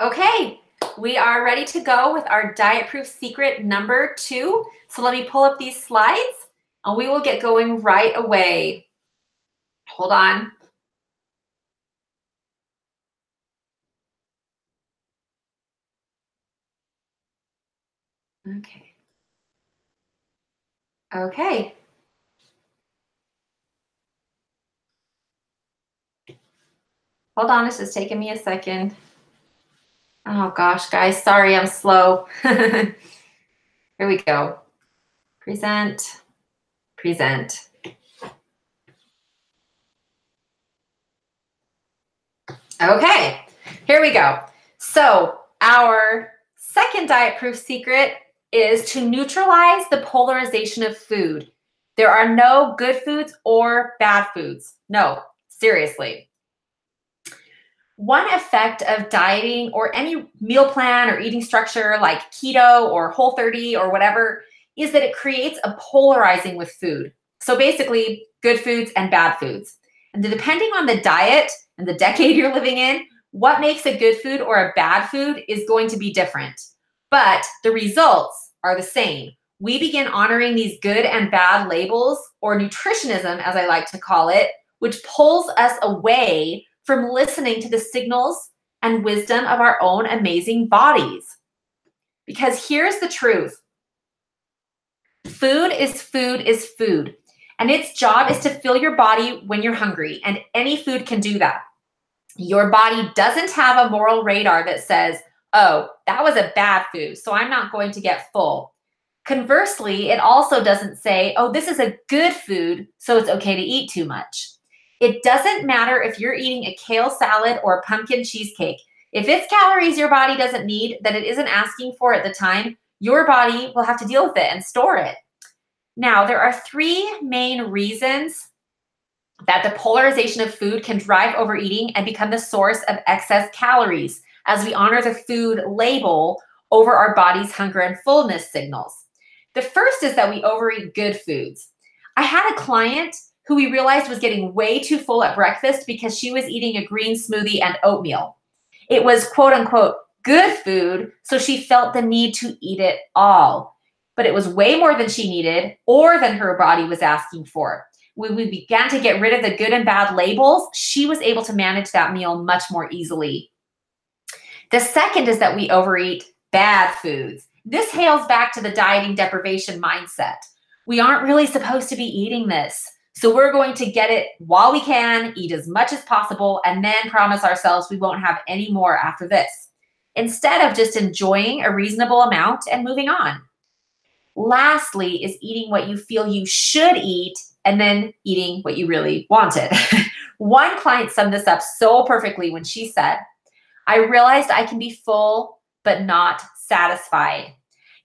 Okay, we are ready to go with our diet proof secret number 2. So let me pull up these slides and we will get going right away. Hold on. Okay. Okay. Hold on, it's just taking me a second. Oh gosh, guys, sorry I'm slow. Here we go. Present, present. Okay, here we go. So our second diet proof secret is to neutralize the polarization of food. There are no good foods or bad foods. No, seriously. One effect of dieting or any meal plan or eating structure like keto or Whole30 or whatever is that it creates a polarizing with food. So basically, good foods and bad foods. And depending on the diet and the decade you're living in, what makes a good food or a bad food is going to be different. But the results are the same. We begin honoring these good and bad labels, or nutritionism, as I like to call it, which pulls us away from listening to the signals and wisdom of our own amazing bodies. Because here's the truth. Food is food is food. And its job is to fill your body when you're hungry. And any food can do that. Your body doesn't have a moral radar that says, oh, that was a bad food, so I'm not going to get full. Conversely, it also doesn't say, oh, this is a good food, so it's okay to eat too much. It doesn't matter if you're eating a kale salad or a pumpkin cheesecake. If it's calories your body doesn't need, that it isn't asking for at the time, your body will have to deal with it and store it. Now, there are 3 main reasons that the polarization of food can drive overeating and become the source of excess calories as we honor the food label over our body's hunger and fullness signals. The first is that we overeat good foods. I had a client who we realized was getting way too full at breakfast because she was eating a green smoothie and oatmeal. It was quote unquote good food, so she felt the need to eat it all. But it was way more than she needed or than her body was asking for. When we began to get rid of the good and bad labels, she was able to manage that meal much more easily. The second is that we overeat bad foods. This hails back to the dieting deprivation mindset. We aren't really supposed to be eating this. So we're going to get it while we can, eat as much as possible, and then promise ourselves we won't have any more after this, instead of just enjoying a reasonable amount and moving on. Lastly is eating what you feel you should eat and then eating what you really wanted. One client summed this up so perfectly when she said, I realized I can be full but not satisfied.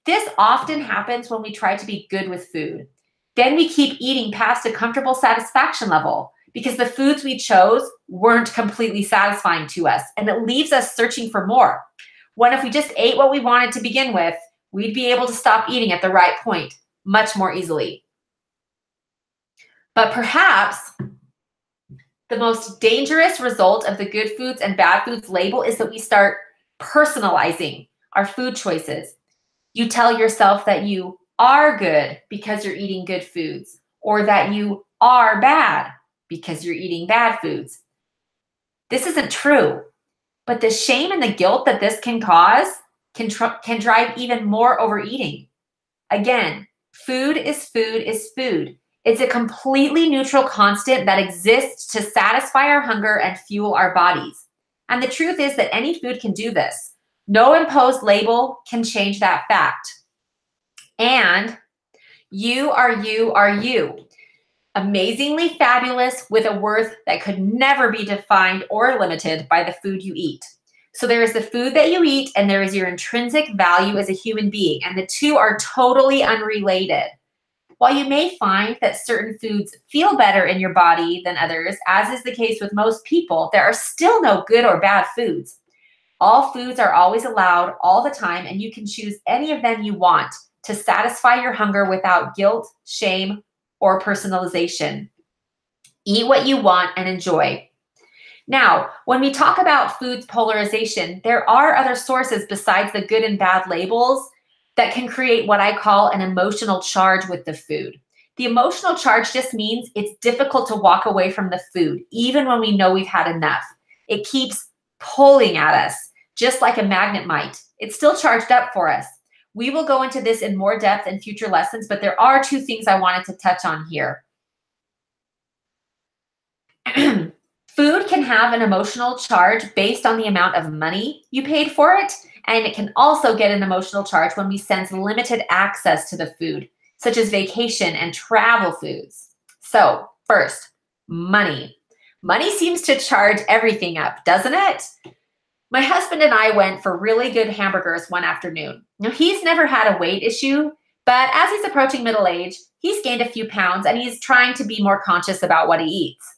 This often happens when we try to be good with food. Then we keep eating past a comfortable satisfaction level because the foods we chose weren't completely satisfying to us, and it leaves us searching for more. When if we just ate what we wanted to begin with, we'd be able to stop eating at the right point much more easily. But perhaps the most dangerous result of the good foods and bad foods label is that we start personalizing our food choices. You tell yourself that you are good because you're eating good foods, or that you are bad because you're eating bad foods. This isn't true, but the shame and the guilt that this can cause can drive even more overeating. Again, food is food is food. It's a completely neutral constant that exists to satisfy our hunger and fuel our bodies. And the truth is that any food can do this. No imposed label can change that fact. And you are you are you. Amazingly fabulous with a worth that could never be defined or limited by the food you eat. So there is the food that you eat and there is your intrinsic value as a human being, and the two are totally unrelated. While you may find that certain foods feel better in your body than others, as is the case with most people, there are still no good or bad foods. All foods are always allowed all the time, and you can choose any of them you want to satisfy your hunger without guilt, shame, or personalization. Eat what you want and enjoy. Now, when we talk about food's polarization, there are other sources besides the good and bad labels that can create what I call an emotional charge with the food. The emotional charge just means it's difficult to walk away from the food, even when we know we've had enough. It keeps pulling at us, just like a magnet might. It's still charged up for us. We will go into this in more depth in future lessons, but there are two things I wanted to touch on here. Food can have an emotional charge based on the amount of money you paid for it, and it can also get an emotional charge when we sense limited access to the food, such as vacation and travel foods. So first, money. Money seems to charge everything up, doesn't it? My husband and I went for really good hamburgers one afternoon. Now, he's never had a weight issue, but as he's approaching middle age, he's gained a few pounds and he's trying to be more conscious about what he eats.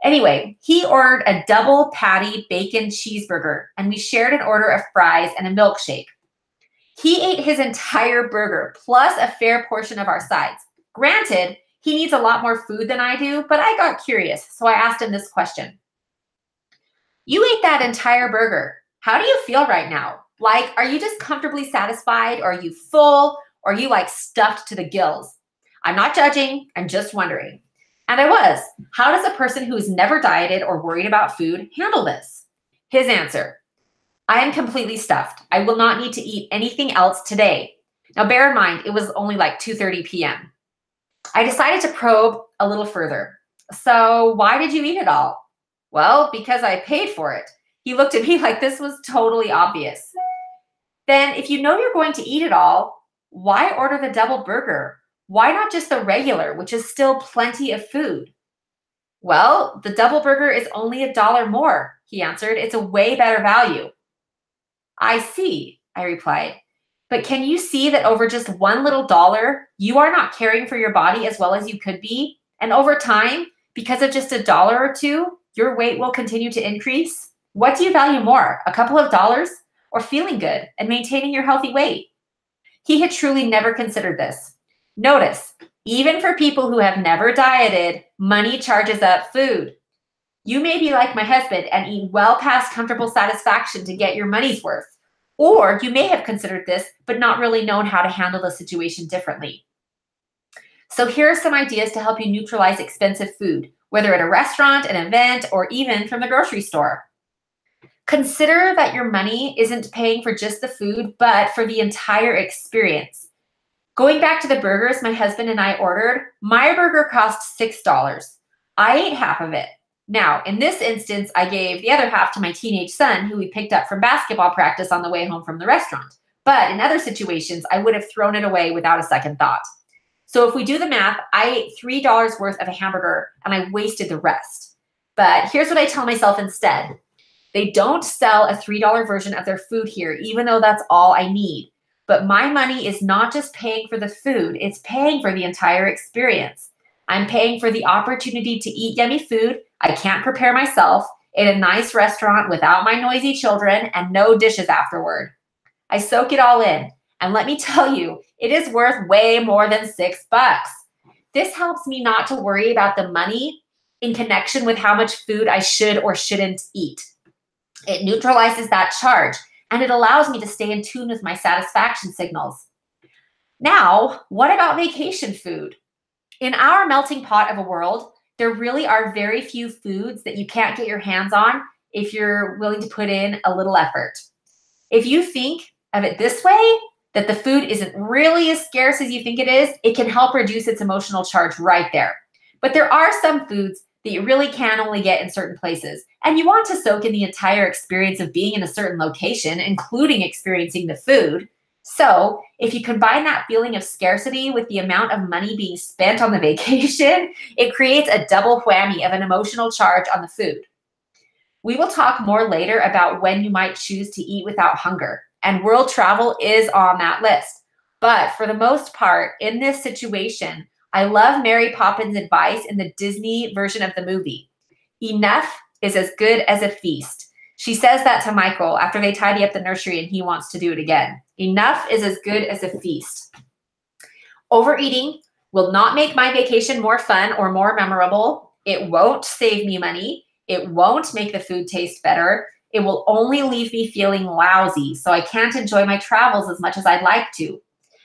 Anyway, he ordered a double patty bacon cheeseburger, and we shared an order of fries and a milkshake. He ate his entire burger, plus a fair portion of our sides. Granted, he needs a lot more food than I do, but I got curious, so I asked him this question. You ate that entire burger. How do you feel right now? Like, are you just comfortably satisfied? Or are you full? Or are you like stuffed to the gills? I'm not judging, I'm just wondering. And I was. How does a person who has never dieted or worried about food handle this? His answer, I am completely stuffed. I will not need to eat anything else today. Now, bear in mind, it was only like 2:30 p.m. I decided to probe a little further. So why did you eat it all? Well, because I paid for it. He looked at me like this was totally obvious. Then if you know you're going to eat it all, why order the double burger? Why not just the regular, which is still plenty of food? Well, the double burger is only $1 more, he answered. It's a way better value. I see, I replied. But can you see that over just one little dollar, you are not caring for your body as well as you could be? And over time, because of just $1 or $2, your weight will continue to increase? What do you value more, a couple of dollars or feeling good and maintaining your healthy weight? He had truly never considered this. Notice, even for people who have never dieted, money charges up food. You may be like my husband and eat well past comfortable satisfaction to get your money's worth. Or you may have considered this, but not really known how to handle the situation differently. So here are some ideas to help you neutralize expensive food, whether at a restaurant, an event, or even from the grocery store. Consider that your money isn't paying for just the food, but for the entire experience. Going back to the burgers my husband and I ordered, my burger cost $6. I ate half of it. Now, in this instance, I gave the other half to my teenage son, who we picked up from basketball practice on the way home from the restaurant. But in other situations, I would have thrown it away without a second thought. So if we do the math, I ate $3 worth of a hamburger and I wasted the rest. But here's what I tell myself instead. They don't sell a $3 version of their food here, even though that's all I need. But my money is not just paying for the food, it's paying for the entire experience. I'm paying for the opportunity to eat yummy food I can't prepare myself in a nice restaurant without my noisy children and no dishes afterward. I soak it all in. And let me tell you, it is worth way more than $6. This helps me not to worry about the money in connection with how much food I should or shouldn't eat. It neutralizes that charge, and it allows me to stay in tune with my satisfaction signals. Now, what about vacation food? In our melting pot of a world, there really are very few foods that you can't get your hands on if you're willing to put in a little effort. If you think of it this way, that the food isn't really as scarce as you think it is, it can help reduce its emotional charge right there. But there are some foods that you really can only get in certain places, and you want to soak in the entire experience of being in a certain location, including experiencing the food. So if you combine that feeling of scarcity with the amount of money being spent on the vacation, it creates a double whammy of an emotional charge on the food. We will talk more later about when you might choose to eat without hunger, and world travel is on that list. But for the most part, in this situation, I love Mary Poppins' advice in the Disney version of the movie. Enough is as good as a feast. She says that to Michael after they tidy up the nursery and he wants to do it again. Enough is as good as a feast. Overeating will not make my vacation more fun or more memorable. It won't save me money. It won't make the food taste better. It will only leave me feeling lousy, so I can't enjoy my travels as much as I'd like to.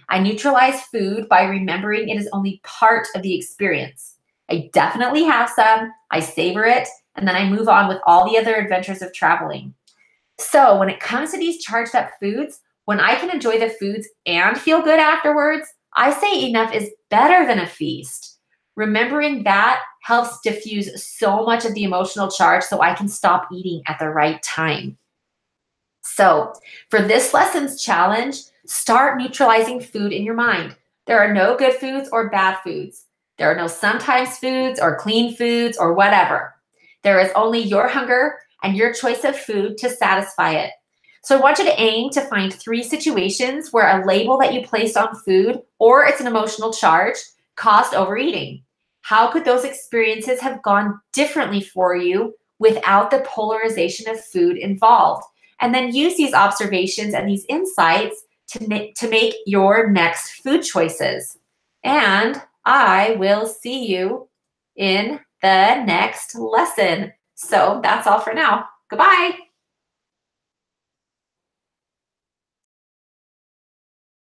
I neutralize food by remembering it is only part of the experience. I definitely have some, I savor it, and then I move on with all the other adventures of traveling. So when it comes to these charged up foods, when I can enjoy the foods and feel good afterwards, I say enough is better than a feast. Remembering that helps diffuse so much of the emotional charge so I can stop eating at the right time. So for this lesson's challenge, start neutralizing food in your mind. There are no good foods or bad foods. There are no sometimes foods or clean foods or whatever. There is only your hunger and your choice of food to satisfy it. So I want you to aim to find 3 situations where a label that you placed on food or it's an emotional charge caused overeating. How could those experiences have gone differently for you without the polarization of food involved? And then use these observations and these insights to make your next food choices. And I will see you in the next lesson. So that's all for now. Goodbye.